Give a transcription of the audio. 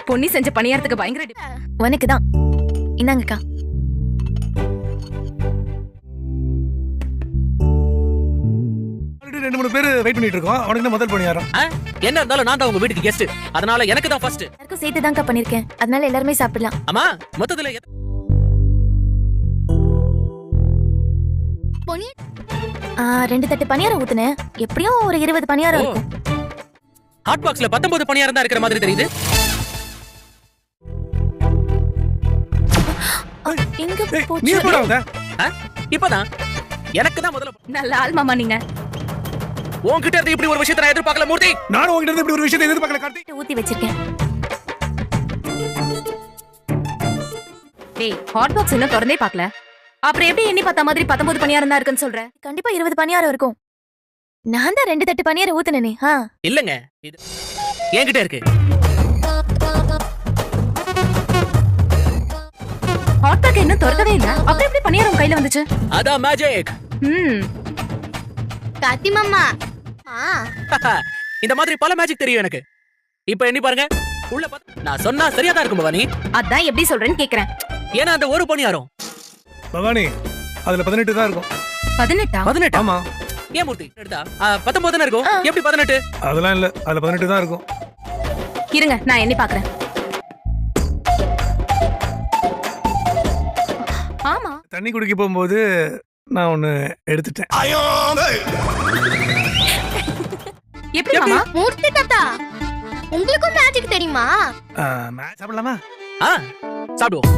பொன்னி செஞ்ச பணியாரத்துக்கு பயங்கர உனக்கு தான். இந்தாங்கக்கா. ரெண்டு மூணு பேர் வெயிட் பண்ணிட்டு இருக்கோம். அவனுக்கு தான் முதல் பணியாரம். என்ன இருந்தாலும் நான் தான் உங்க வீட்டுக்கு கெஸ்ட், அதனால எனக்கு தான் ஃபர்ஸ்ட். எல்லாருக்கும் சேர்த்து தான்க்கா பண்ணிருக்கேன், அதனால எல்லாருமே சாப்பிடலாம். அம்மா மொத்தத்துல ரெண்டு தட்டு பணியாரம் ஊத்துனேன். எப்படியும் ஒரு 20 பணியாரம் இருக்கும். ஹாட் பாக்ஸ்ல 19 பணியாரம் தான் இருக்கிற மாதிரி தெரியுது. எங்க நீ போச்சு? எப்படா வந்த? இப்பதான் எனக்கு தான் முதல்ல. நல்ல ஆள் மாமா நீங்க. உன்கிட்ட இருந்து இப்படி ஒரு விஷயத்தை நான் எதிர்பார்க்கல மூர்த்தி. நானும் உன்கிட்ட இருந்து இப்படி ஒரு விஷயத்தை எதிர்பார்க்கல கார்த்திக். ஊத்தி வச்சிருக்கேன். டேய், ஹாட் பாக்ஸ் இன்னும் திறந்தே பார்க்கல. அப்புறம் எப்படி எண்ணி பார்த்த மாதிரி 19 பணியாரம் தான் இருக்குன்னு சொல்ற? கண்டிப்பா 20 பணியாரம் இருக்கும். நான் தான் 2 தட்டு பணியாரம் ஊத்துனேனே. இல்லங்க, இது என்கிட்ட இருக்கு. ஹாட் பேக் இன்னும் திறக்கவே இல்ல. அப்புறம் எப்படி பணியாரம் கையில வந்துச்சு? அதான் மேஜிக். காத்தி மாமா, இந்த மாதிரி பல மேஜிக் தெரியும் எனக்கு. இப்போ எண்ணி பாருங்க. உள்ள நான் சொன்னா சரியா தான் இருக்கும் பவானி. அதான் எப்படி சொல்றேன்னு கேக்குறேன். ஏன்னா அந்த ஒரு பணியாரம் பவானி அதுல 18 தான் இருக்கும். 18? ஆமா. ஏன் மூர்த்தி எடுத்தா 19 தானே இருக்கும். எப்படி 18? அதெல்லாம் இல்ல, அதுல 18 தான் இருக்கும். இருங்க, நான் எண்ணி பாக்குறேன். ஆமா, தண்ணி குடிக்க போகும்போது நான் ஒன்னு எடுத்துட்டேன். எப்படி மாமா? மூர்த்தி தாத்தா, உங்களுக்கும் மேஜிக் தெரியுமா? மேட்ச் சாப்பிடலாமா? சாப்பிடுவோம்.